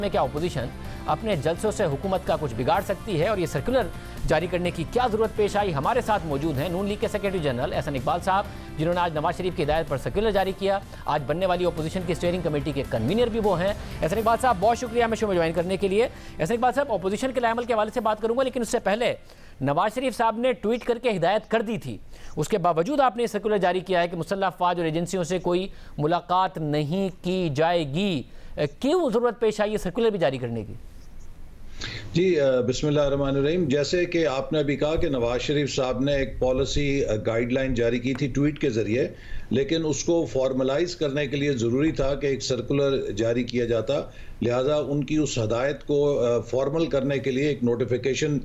میں کیا اپوزیشن اپنے جلسوں سے حکومت کا کچھ بگاڑ سکتی ہے اور یہ سرکولر جاری کرنے کی کیا ضرورت پیش آئی؟ ہمارے ساتھ موجود ہیں نون لیگ کے سیکرٹری جنرل احسن اقبال صاحب، جنہوں نے آج نواز شریف کی ہدایت پر سرکولر جاری کیا، آج بننے والی اپوزیشن کی اسٹیئرنگ کمیٹی کے کنوینر بھی وہ ہیں۔ احسن اقبال صاحب بہت شکریہ ہمیں شو میں جوائن کرنے کے لیے۔ احسن اقبال صاحب، اپوزیشن کے عمل کے حوالے سے بات کروں گا، لیکن اس سے پہلے نواز شریف صاحب نے ٹویٹ کر کے ہدایت کر دی تھی، اس کے باوجود آپ نے سرکولر جاری کیا ہے کہ مسلح افواج اور ایجنسیوں سے کوئی ملاقات نہیں کی جائے گی، کیوں ضرورت پیش آئی یہ سرکولر بھی جاری کرنے کی؟ جی بسم اللہ الرحمن الرحیم۔ جیسے کہ آپ نے ابھی کہا کہ نواز شریف صاحب نے ایک پالیسی گائیڈ لائن جاری کی تھی ٹویٹ کے ذریعے، لیکن اس کو فارملائز کرنے کے لیے ضروری تھا کہ ایک سرکولر جاری کیا جاتا، لہٰذا ان کی اس ہدایت کو فارمل کرنے کے لیے ایک نوٹیفیکیشن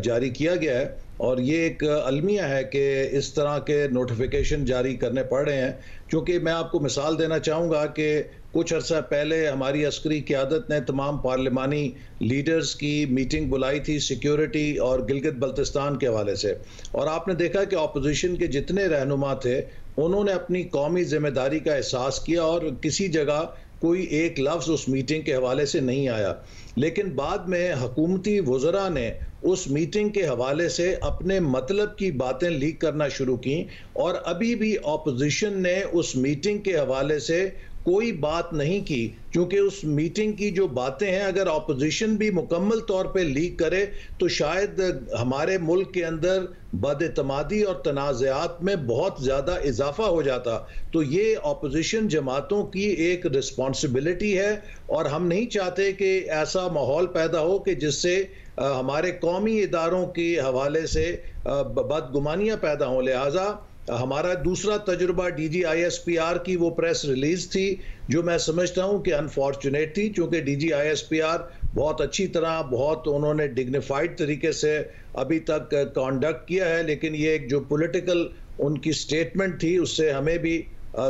جاری کیا گیا ہے، اور یہ ایک المیہ ہے کہ اس طرح کے نوٹیفیکیشن جاری کرنے پڑ رہے ہیں، کیونکہ میں آپ کو مثال دینا چاہوں گا کہ کچھ عرصہ پہلے ہماری عسکری قیادت نے تمام پارلیمانی لیڈرز کی میٹنگ بلائی تھی سیکیورٹی اور گلگت بلتستان کے حوالے سے، اور آپ نے دیکھا کہ اپوزیشن کے جتنے رہنما تھے انہوں نے اپنی قومی ذمہ داری کا احساس کیا اور کسی جگہ کوئی ایک لفظ اس میٹنگ کے حوالے سے نہیں آیا، لیکن بعد میں حکومتی وزراء نے اس میٹنگ کے حوالے سے اپنے مطلب کی باتیں لیک کرنا شروع کی، اور ابھی بھی اپوزیشن نے اس میٹنگ کے حوالے سے کوئی بات نہیں کی، کیونکہ اس میٹنگ کی جو باتیں ہیں اگر اپوزیشن بھی مکمل طور پہ لیک کرے تو شاید ہمارے ملک کے اندر بد اعتمادی اور تنازعات میں بہت زیادہ اضافہ ہو جاتا۔ تو یہ اپوزیشن جماعتوں کی ایک رسپانسبلٹی ہے، اور ہم نہیں چاہتے کہ ایسا ماحول پیدا ہو کہ جس سے ہمارے قومی اداروں کے حوالے سے بدگمانیاں پیدا ہوں۔ لہٰذا ہمارا دوسرا تجربہ D G I S P R کی وہ پریس ریلیز تھی جو میں سمجھتا ہوں کہ انفارچونیٹ تھی، چونکہ D G I S P R بہت اچھی طرح انہوں نے ڈگنیفائڈ طریقے سے ابھی تک کانڈکٹ کیا ہے، لیکن یہ ایک جو پولیٹیکل ان کی سٹیٹمنٹ تھی اس سے ہمیں بھی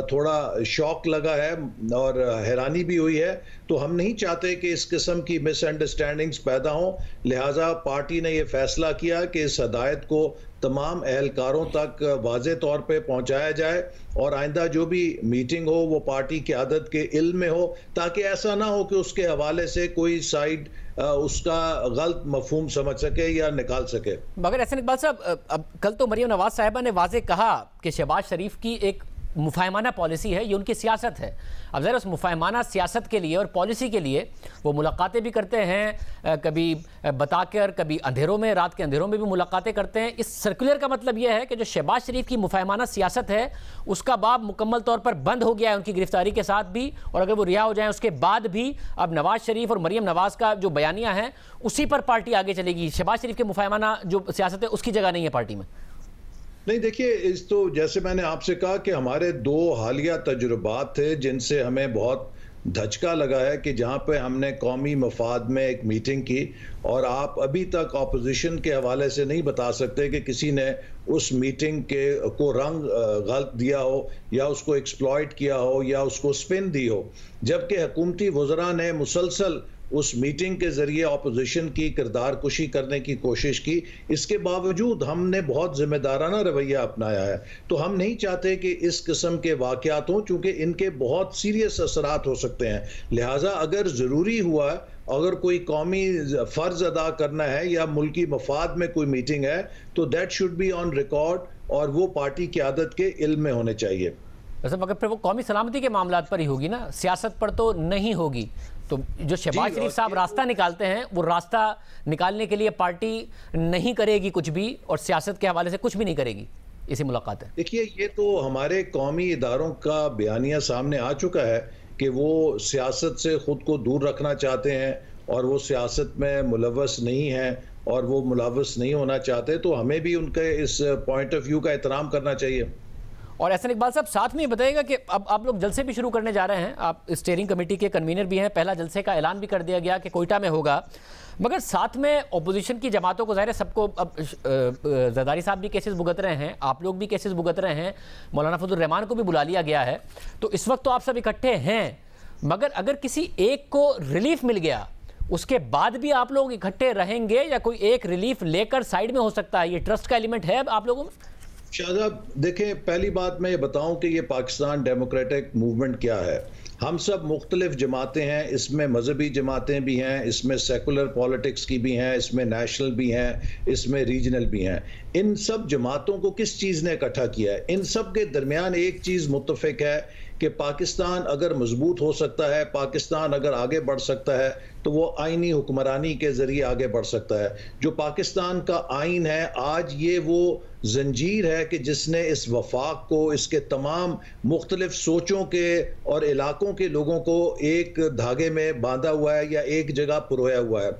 تھوڑا شوق لگا ہے اور حیرانی بھی ہوئی ہے۔ تو ہم نہیں چاہتے کہ اس قسم کی مس انڈرسٹینڈنگز پیدا ہوں، لہٰذا پارٹی نے یہ فیصلہ کیا کہ اس ہدایت کو تمام اہلکاروں تک واضح طور پہ پہنچایا جائے، اور آئندہ جو بھی میٹنگ ہو وہ پارٹی قیادت کے علم میں ہو، تاکہ ایسا نہ ہو کہ اس کے حوالے سے کوئی سائیڈ اس کا غلط مفہوم سمجھ سکے یا نکال سکے۔ مگر احسن اقبال صاحب، اب کل تو مریم نواز صاحبہ نے واضح کہا کہ شہباز شریف کی ایک مفاہمانہ پالیسی ہے، یہ ان کی سیاست ہے۔ اب ذرا اس مفاہمانہ سیاست کے لیے اور پالیسی کے لیے وہ ملاقاتیں بھی کرتے ہیں، کبھی بتا کر، کبھی اندھیروں میں، رات کے اندھیروں میں بھی ملاقاتیں کرتے ہیں۔ اس سرکولر کا مطلب یہ ہے کہ جو شہباز شریف کی مفاہمانہ سیاست ہے اس کا باب مکمل طور پر بند ہو گیا ہے ان کی گرفتاری کے ساتھ بھی، اور اگر وہ رہا ہو جائیں اس کے بعد بھی اب نواز شریف اور مریم نواز کا جو بیانیہ ہے اسی پر پارٹی آگے چلے گی، شہباز شریف کے مفاہمانہ جو سیاست ہے اس کی جگہ نہیں ہے پارٹی میں۔ نہیں دیکھیے، اس تو جیسے میں نے آپ سے کہا کہ ہمارے دو حالیہ تجربات تھے جن سے ہمیں بہت دھچکا لگا ہے، کہ جہاں پہ ہم نے قومی مفاد میں ایک میٹنگ کی، اور آپ ابھی تک اپوزیشن کے حوالے سے نہیں بتا سکتے کہ کسی نے اس میٹنگ کو رنگ غلط دیا ہو یا اس کو ایکسپلائٹ کیا ہو یا اس کو سپن دی ہو، جبکہ حکومتی وزراء نے مسلسل اس میٹنگ کے ذریعے اپوزیشن کی کردار کشی کرنے کی کوشش کی۔ اس کے باوجود ہم نے بہت ذمہ دارانہ رویہ اپنایا ہے۔ تو ہم نہیں چاہتے کہ اس قسم کے واقعات ہوں، چونکہ ان کے بہت سیریس اثرات ہو سکتے ہیں، لہٰذا اگر ضروری ہوا، اگر کوئی قومی فرض ادا کرنا ہے یا ملکی مفاد میں کوئی میٹنگ ہے تو that should be on record, اور وہ پارٹی قیادت کے علم میں ہونے چاہیے۔ ویسے مگر پھر وہ قومی سلامتی کے معاملات پر ہی ہوگی نا، سیاست پر تو نہیں ہوگی۔ تو جو شہباز شریف صاحب راستہ نکالتے ہیں وہ راستہ نکالنے کے لیے پارٹی نہیں کرے گی کچھ بھی، اور سیاست کے حوالے سے کچھ بھی نہیں کرے گی اسی ملاقات ہے۔ دیکھیے، یہ تو ہمارے قومی اداروں کا بیانیہ سامنے آ چکا ہے کہ وہ سیاست سے خود کو دور رکھنا چاہتے ہیں، اور وہ سیاست میں ملوث نہیں ہیں، اور وہ ملوث نہیں ہونا چاہتے، تو ہمیں بھی ان کے اس پوائنٹ آف ویو کا احترام کرنا چاہیے۔ اور احسن اقبال صاحب ساتھ میں یہ بتائیے گا کہ اب آپ لوگ جلسے بھی شروع کرنے جا رہے ہیں، آپ اسٹیئرنگ کمیٹی کے کنوینر بھی ہیں، پہلا جلسے کا اعلان بھی کر دیا گیا کہ کوئٹہ میں ہوگا، مگر ساتھ میں اپوزیشن کی جماعتوں کو ظاہر ہے سب کو، اب زرداری صاحب بھی کیسز بھگت رہے ہیں، آپ لوگ بھی کیسز بھگت رہے ہیں، مولانا فضل الرحمان کو بھی بلا لیا گیا ہے، تو اس وقت تو آپ سب اکٹھے ہیں، مگر اگر کسی ایک کو ریلیف مل گیا اس کے بعد بھی آپ لوگ اکٹھے رہیں گے، یا کوئی ایک ریلیف لے کر سائیڈ میں ہو سکتا ہے؟ یہ ٹرسٹ کا ایلیمنٹ ہے آپ لوگوں میں؟ شاہزاد دیکھیں، پہلی بات میں یہ بتاؤں کہ یہ پاکستان ڈیموکریٹک موومنٹ کیا ہے۔ ہم سب مختلف جماعتیں ہیں، اس میں مذہبی جماعتیں بھی ہیں، اس میں سیکولر پالیٹکس کی بھی ہیں، اس میں نیشنل بھی ہیں، اس میں ریجنل بھی ہیں۔ ان سب جماعتوں کو کس چیز نے اکٹھا کیا ہے؟ ان سب کے درمیان ایک چیز متفق ہے کہ پاکستان اگر مضبوط ہو سکتا ہے، پاکستان اگر آگے بڑھ سکتا ہے تو وہ آئینی حکمرانی کے ذریعے آگے بڑھ سکتا ہے۔ جو پاکستان کا آئین ہے آج یہ وہ زنجیر ہے کہ جس نے اس وفاق کو، اس کے تمام مختلف سوچوں کے اور علاقوں کے لوگوں کو ایک دھاگے میں باندھا ہوا ہے یا ایک جگہ پرویا ہوا ہے۔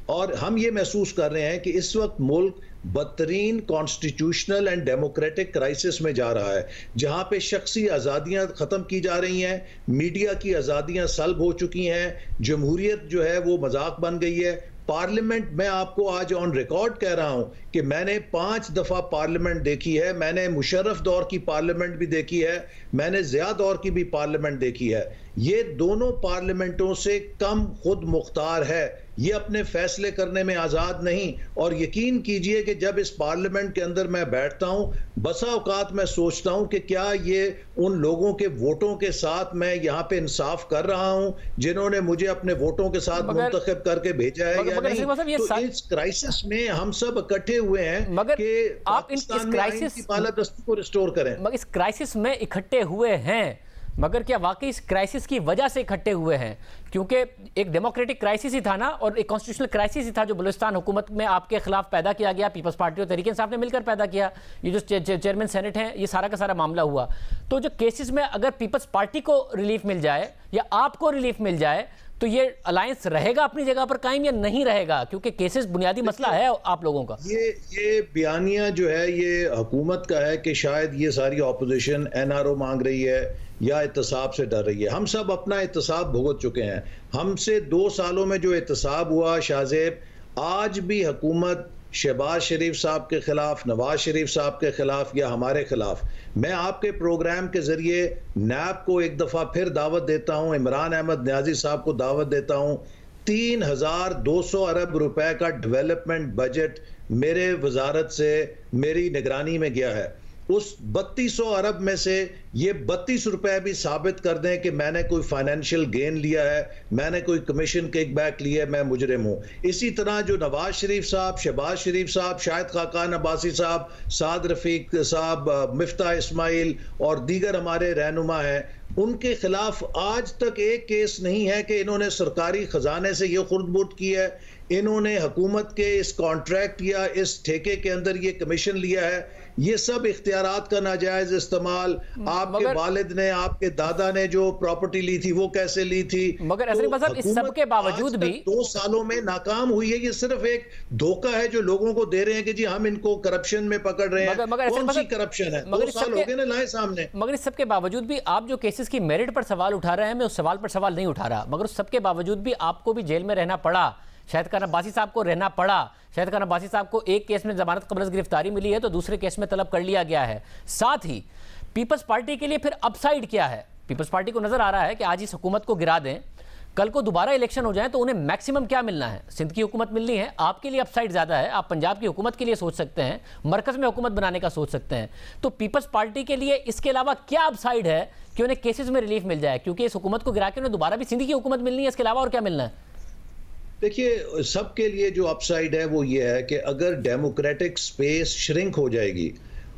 اور ہم یہ محسوس کر رہے ہیں کہ اس وقت ملک بدترین کانسٹیٹیوشنل اینڈ ڈیموکریٹک کرائسس میں جا رہا ہے، جہاں پہ شخصی آزادیاں ختم کی جا رہی ہیں، میڈیا کی آزادیاں سلب ہو چکی ہیں، جمہوریت جو ہے وہ مذاق بن گئی ہے۔ پارلیمنٹ، میں آپ کو آج آن ریکارڈ کہہ رہا ہوں کہ میں نے 5 دفعہ پارلیمنٹ دیکھی ہے، میں نے مشرف دور کی پارلیمنٹ بھی دیکھی ہے، میں نے ضیاء دور کی بھی پارلیمنٹ دیکھی ہے۔ یہ دونوں پارلیمنٹوں سے کم خود مختار ہے، یہ اپنے فیصلے کرنے میں آزاد نہیں۔ اور یقین کیجئے کہ جب اس پارلیمنٹ کے اندر میں بیٹھتا ہوں، بسا اوقات میں سوچتا ہوں کہ کیا یہ ان لوگوں کے ووٹوں کے ساتھ میں یہاں پہ انصاف کر رہا ہوں جنہوں نے مجھے اپنے ووٹوں کے ساتھ منتخب کر کے بھیجا ہے یا نہیں۔ تو اس کرائسس میں ہم سب اکٹھے ہوئے ہیں کہ پاکستان میں آئین کی بالادستی کو ریسٹور کریں۔ مگر اس کرائسس میں اکٹھے ہوئے ہیں، مگر کیا واقعی اس کرائسس کی وجہ سے اکٹھے ہوئے ہیں؟ کیونکہ ایک ڈیموکریٹک کرائسس ہی تھا نا، اور ایک کانسٹیٹیوشنل کرائسس ہی تھا جو بلوچستان حکومت میں آپ کے خلاف پیدا کیا گیا، پیپلز پارٹی اور تحریک انصاف نے مل کر پیدا کیا، یہ جو چیئرمین سینٹ ہیں، یہ سارا کا سارا معاملہ ہوا۔ تو جو کیسز میں اگر پیپلز پارٹی کو ریلیف مل جائے یا آپ کو ریلیف مل جائے تو یہ الائنس رہے گا اپنی جگہ پر قائم یا نہیں رہے گا؟ کیونکہ کیسز بنیادی مسئلہ ہے آپ لوگوں کا۔ یہ بیانیہ جو ہے یہ حکومت کا ہے کہ شاید یہ ساری اپوزیشن NRO مانگ رہی ہے یا احتساب سے ڈر رہی ہے۔ ہم سب اپنا احتساب بھگت چکے ہیں۔ ہم سے 2 سالوں میں جو احتساب ہوا شاہ زیب، آج بھی حکومت شہباز شریف صاحب کے خلاف، نواز شریف صاحب کے خلاف یا ہمارے خلاف، میں آپ کے پروگرام کے ذریعے نیب کو ایک دفعہ پھر دعوت دیتا ہوں، عمران احمد نیازی صاحب کو دعوت دیتا ہوں۔ 3200 ارب روپے کا ڈیولپمنٹ بجٹ میرے وزارت سے میری نگرانی میں گیا ہے۔ اس 3200 ارب میں سے یہ 32 روپے بھی ثابت کر دیں کہ میں نے کوئی فائنینشیل گین لیا ہے، میں نے کوئی کمیشن کک بیک لیا ہے، میں مجرم ہوں۔ اسی طرح جو نواز شریف صاحب، شہباز شریف صاحب، شاہد خاقان عباسی صاحب، سعد رفیق صاحب، مفتاح اسماعیل اور دیگر ہمارے رہنما ہیں، ان کے خلاف آج تک ایک کیس نہیں ہے کہ انہوں نے سرکاری خزانے سے یہ خرد برد کی ہے، انہوں نے حکومت کے اس کانٹریکٹ یا اس ٹھیکے کے اندر یہ کمیشن لیا ہے۔ یہ سب اختیارات کا ناجائز استعمال، آپ کے والد نے، آپ کے دادا نے جو پراپرٹی لی تھی وہ کیسے لی تھی۔ مگر ایسے مذہب اس سب کے باوجود بھی 2 سالوں میں ناکام ہوئی ہے۔ یہ صرف ایک دھوکہ ہے جو لوگوں کو دے رہے ہیں کہ جی ہم ان کو کرپشن میں پکڑ رہے ہیں۔ کون سی کرپشن ہے؟ 2 سال ہو گئے نا لائے سامنے۔ مگر اس سب کے باوجود بھی آپ جو کیسز کی میرٹ پر سوال اٹھا رہے ہیں، میں اس سوال پر سوال نہیں اٹھا رہا، مگر اس سب کے باوجود بھی آپ کو بھی جیل میں رہنا پڑا، شاہد خان عباسی صاحب کو رہنا پڑا۔ شاہد خان عباسی صاحب کو ایک کیس میں ضمانت قبل از گرفتاری ملی ہے تو دوسرے کیس میں طلب کر لیا گیا ہے۔ ساتھ ہی پیپلز پارٹی کے لیے پھر اپ سائیڈ کیا ہے؟ پیپلز پارٹی کو نظر آ رہا ہے کہ آج اس حکومت کو گرا دیں، کل کو دوبارہ الیکشن ہو جائیں تو انہیں میکسیمم کیا ملنا ہے؟ سندھ کی حکومت ملنی ہے، آپ کے لیے اپ سائیڈ زیادہ ہے، آپ پنجاب کی حکومت کے لیے سوچ سکتے ہیں، مرکز میں حکومت بنانے کا سوچ سکتے ہیں۔ تو پیپلز پارٹی کے لیے اس کے علاوہ کیا اپ سائیڈ ہے کہ انہیں کیسز میں ریلیف مل جائے؟ کیونکہ اس حکومت کو گرا کے انہیں دوبارہ بھی سندھ کی حکومت ملنی ہے، اس کے علاوہ اور کیا ملنا ہے؟ دیکھیے، سب کے لیے جو اپ سائیڈ ہے وہ یہ ہے کہ اگر ڈیموکریٹک سپیس شرنک ہو جائے گی،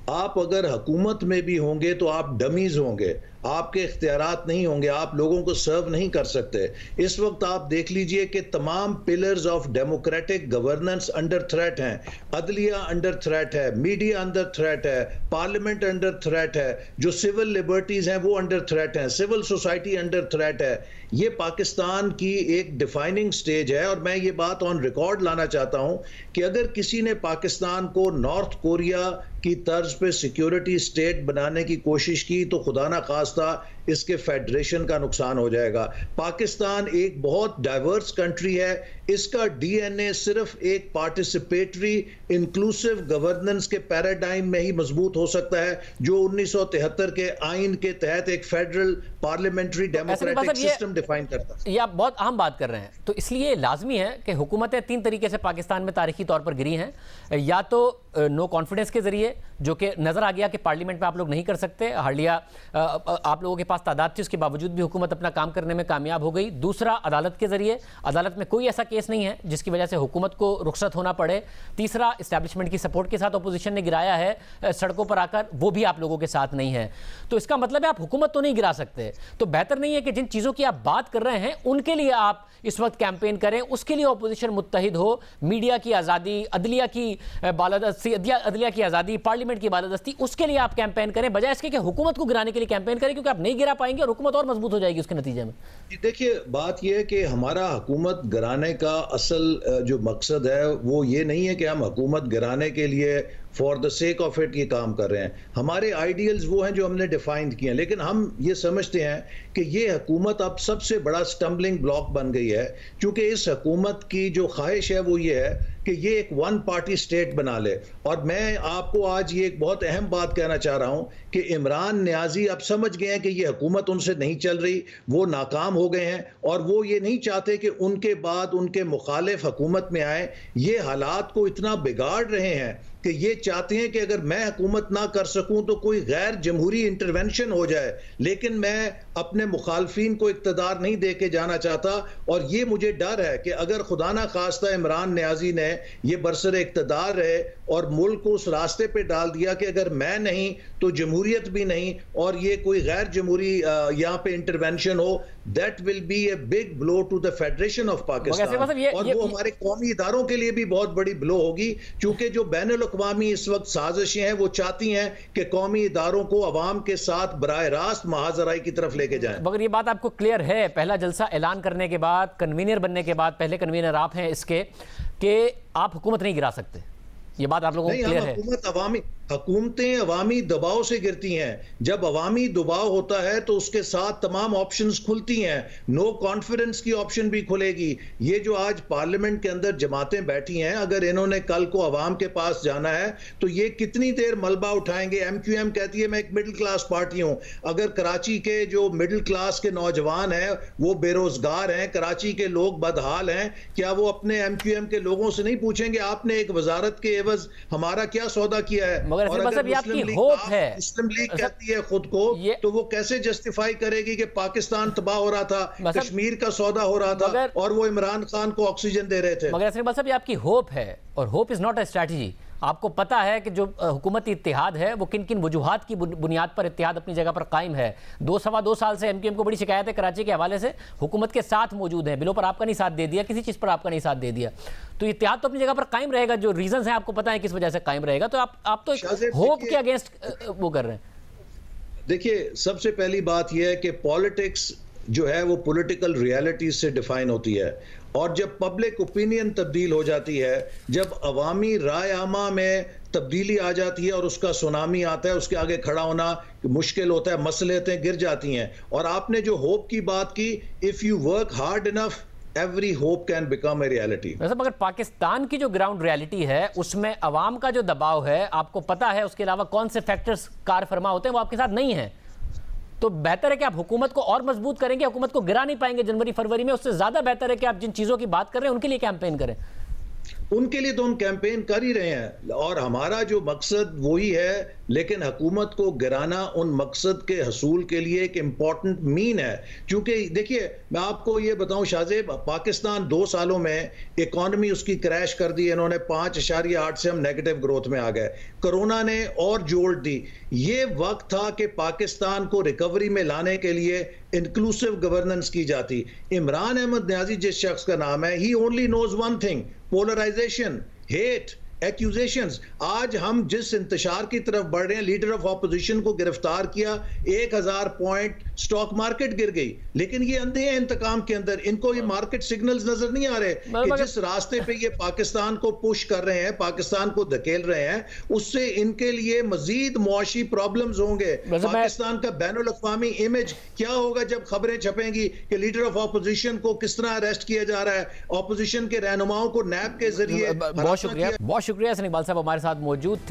آپ اگر حکومت میں بھی ہوں گے تو آپ ڈمیز ہوں گے، آپ کے اختیارات نہیں ہوں گے، آپ لوگوں کو سرو نہیں کر سکتے۔ اس وقت آپ دیکھ لیجئے کہ تمام pillars of democratic governance under threat ہیں، عدلیہ انڈر تھریٹ ہے، میڈیا انڈر تھریٹ ہے، پارلیمنٹ انڈر تھریٹ ہے، جو سول لبرٹیز ہیں وہ انڈر تھریٹ ہیں، سول سوسائٹی انڈر تھریٹ ہے۔ یہ پاکستان کی ایک ڈیفائننگ سٹیج ہے، اور میں یہ بات آن ریکارڈ لانا چاہتا ہوں کہ اگر کسی نے پاکستان کو نارتھ کوریا کی طرز پہ سیکیورٹی سٹیٹ بنانے کی کوشش کی تو خدا نہ خواستہ اس کے فیڈریشن کا نقصان ہو جائے گا۔ پاکستان ایک بہت ڈائیورس کنٹری ہے، اس کا ڈی این اے صرف ایک پارٹیسپیٹری انکلوسیو گورننس کے پیراڈائم میں ہی مضبوط ہو سکتا ہے جو 1973 کے آئین کے تحت ایک federal parliamentary democratic system define کرتا ہے۔ یہ آپ بہت اہم بات کر رہے ہیں، تو اس لیے لازمی ہے کہ حکومتیں 3 طریقے سے پاکستان میں تاریخی طور پر گری ہیں، یا تو نو کانفیڈنس کے ذریعے، جو کہ نظر آ گیا کہ پارلیمنٹ میں آپ لوگ نہیں کر سکتے، ہارڈلی آپ لوگوں کے پاس خاص تعداد تھی، اس کے باوجود بھی حکومت اپنا کام کرنے میں کامیاب ہو گئی. دوسرا، عدالت کے ذریعے، عدالت میں کوئی ایسا کیس نہیں ہے جس کی وجہ سے حکومت کو رخصت ہونا پڑے. تیسرا، اسٹیبلشمنٹ کی سپورٹ کے ساتھ اپوزیشن نے گرایا ہے سڑکوں پر آ کر، وہ بھی آپ لوگوں کے ساتھ نہیں ہے. تو اس کا مطلب ہے آپ حکومت تو نہیں گرا سکتے. تو بہتر نہیں ہے کہ جن چیزوں کی آپ بات کر رہے ہیں ان کے لیے آپ اس وقت کیمپین کریں، اس کے لیے اپوزیشن متحد ہو، میڈیا کی آزادی، عدلیہ کی بالادستی، عدلیہ کی آزادی، پارلیمنٹ کی بالادستی، اس کے لیے آپ کیمپین کریں، بجائے اس کے کہ حکومت کو گرانے کے لیے کیمپین کریں، کیونکہ آپ نہیں گرا پائیں گے اور حکومت اور مضبوط ہو جائے گی اس کے نتیجے میں. دیکھیے، بات یہ ہے کہ ہمارا حکومت گرانے کا اصل جو مقصد ہے وہ یہ نہیں ہے کہ ہم حکومت گرانے کے لیے for the sake of it یہ کام کر رہے ہیں. ہمارے آئیڈیلز وہ ہیں جو ہم نے ڈیفائن کیے ہیں، لیکن ہم یہ سمجھتے ہیں کہ یہ حکومت اب سب سے بڑا سٹمبلنگ بلاک بن گئی ہے، کیونکہ اس حکومت کی جو خواہش ہے وہ یہ ہے کہ یہ ایک ون پارٹی سٹیٹ بنا لے. اور میں آپ کو آج یہ ایک بہت اہم بات کہنا چاہ رہا ہوں کہ عمران نیازی اب سمجھ گئے ہیں کہ یہ حکومت ان سے نہیں چل رہی، وہ ناکام ہو گئے ہیں، اور وہ یہ نہیں چاہتے کہ ان کے بعد ان کے مخالف حکومت میں آئیں. یہ حالات کو اتنا بگاڑ رہے ہیں کہ یہ چاہتے ہیں کہ اگر میں حکومت نہ کر سکوں تو کوئی غیر جمہوری انٹرونشن ہو جائے، لیکن میں اپنے مخالفین کو اقتدار نہیں دے کے جانا چاہتا. اور یہ مجھے ڈر ہے کہ اگر خدا نہ خواستہ عمران نیازی نے یہ برسر اقتدار رہے اور ملک کو اس راستے پہ ڈال دیا کہ اگر میں نہیں تو جمہوریت بھی نہیں، اور یہ کوئی غیر جمہوری یہاں پہ intervention who, that will be a big blow to the Federation of Pakistan. اور وہ ہمارے قومی اداروں کے لیے بھی بہت بڑی بلو ہوگی، چونکہ جو بین الاقوامی اس وقت سازشیں ہیں وہ چاہتی ہیں کہ قومی اداروں کو عوام کے ساتھ براہ راست محاذرائی کی طرف لے کے جائیں. مگر یہ بات آپ کو کلیئر ہے پہلا جلسہ اعلان کرنے کے بعد، کنوینر بننے کے بعد، پہلے کنوینر آپ ہیں اس کے، کہ آپ حکومت نہیں گرا سکتے؟ یہ بات آپ لوگوں کو کلیئر ہے؟ حکومتیں عوامی دباؤ سے گرتی ہیں. جب عوامی دباؤ ہوتا ہے تو اس کے ساتھ تمام آپشنز کھلتی ہیں. نو کانفیڈنس کی آپشن بھی کھلے گی. یہ جو آج پارلیمنٹ کے اندر جماعتیں بیٹھی ہیں، اگر انہوں نے کل کو عوام کے پاس جانا ہے تو یہ کتنی دیر ملبہ اٹھائیں گے؟ ایم کیو ایم کہتی ہے میں ایک مڈل کلاس پارٹی ہوں. اگر کراچی کے جو مڈل کلاس کے نوجوان ہیں وہ بے روزگار ہیں، کراچی کے لوگ بدحال ہیں، کیا وہ اپنے ایم کیو ایم کے لوگوں سے نہیں پوچھیں گے آپ نے ایک وزارت کے عوض ہمارا کیا سودا کیا ہے؟ اور اگر مسلم لیگ کہتی ہے خود کو تو وہ کیسے جسٹیفائی کرے گی کہ پاکستان تباہ ہو رہا تھا، کشمیر کا سودا ہو رہا تھا اور وہ عمران خان کو آکسیجن دے رہے تھے؟ مگر اسلام صاحب، یہ آپ کی ہوپ ہے، اور hope is not a strategy. آپ کو پتا ہے کہ جو حکومتی اتحاد ہے وہ کن کن وجوہات کی بنیاد پر اتحاد اپنی جگہ پر قائم ہے. 2.25 سال سے ایم کیو ایم کو بڑی شکایت ہے کراچی کے حوالے سے، حکومت کے ساتھ موجود ہیں، بلوں پر آپ کا نہیں ساتھ دے دیا، کسی چیز پر آپ کا نہیں ساتھ دے دیا. تو اتحاد تو اپنی جگہ پر قائم رہے گا، جو ریزنز ہیں آپ کو پتا ہے کس وجہ سے قائم رہے گا. تو آپ تو ہوپ کے اگینسٹ وہ کر رہے ہیں. دیکھیے، سب سے پہلی بات یہ ہے کہ پولیٹکس جو ہے وہ پولیٹیکل ریالٹیز سے ڈیفائن ہوتی ہے، اور جب پبلک اوپینین تبدیل ہو جاتی ہے، جب عوامی رائے عامہ میں تبدیلی آ جاتی ہے اور اس کا سونامی آتا ہے، اس کے آگے کھڑا ہونا مشکل ہوتا ہے، مسئلیں گر جاتی ہیں. اور آپ نے جو ہوپ کی بات کی، if you work hard enough every hope can become a reality. ویسے مگر پاکستان کی جو گراؤنڈ ریالٹی ہے اس میں عوام کا جو دباؤ ہے آپ کو پتا ہے، اس کے علاوہ کون سے فیکٹرز کار فرما ہوتے ہیں، وہ آپ کے ساتھ نہیں ہیں. تو بہتر ہے کہ آپ حکومت کو اور مضبوط کریں گے، حکومت کو گرا نہیں پائیں گے جنوری فروری میں. اس سے زیادہ بہتر ہے کہ آپ جن چیزوں کی بات کر رہے ہیں ان کے لیے کیمپین کریں. ان کے لیے تو ہم کیمپین کر ہی رہے ہیں، اور ہمارا جو مقصد وہی ہے، لیکن حکومت کو گرانا ان مقصد کے حصول کے لیے ایک امپورٹنٹ مین ہے. چونکہ دیکھیے، میں آپ کو یہ بتاؤں شاہزیب، پاکستان 2 سالوں میں اکانومی اس کی کریش کر دی. انہوں نے 5.8 سے ہم نیگیٹو گروتھ میں آ گئے. کرونا نے اور جوڑ دی. یہ وقت تھا کہ پاکستان کو ریکوری میں لانے کے لیے انکلوسیو گورننس کی جاتی. عمران احمد نیازی جس شخص کا نام ہے، he only knows one thing: polarization, hate, ایکیوزیشنز. آج ہم جس انتشار کی طرف بڑھ رہے ہیں، لیڈر آف اپوزیشن کو گرفتار کیا، 1000 پوائنٹ سٹاک مارکیٹ گر گئی. لیکن یہ اندھے ہیں انتقام کے اندر، ان کو یہ مارکیٹ سگنلز نظر نہیں آ رہے کہ جس راستے پہ یہ پاکستان کو پش کر رہے ہیں، پاکستان کو دھکیل رہے ہیں، اس سے ان کے لیے مزید معاشی پرابلمز ہوں گے. پاکستان کا بین الاقوامی امیج کیا ہوگا جب خبریں چھپیں گی کہ لیڈر آف اپوزیشن کو کس طرح اریسٹ کیا جا رہا ہے، اپوزیشن کے رہنماؤں کو نیب کے ذریعے. بہت شکریہ سنی اقبال صاحب ہمارے ساتھ موجود تھے.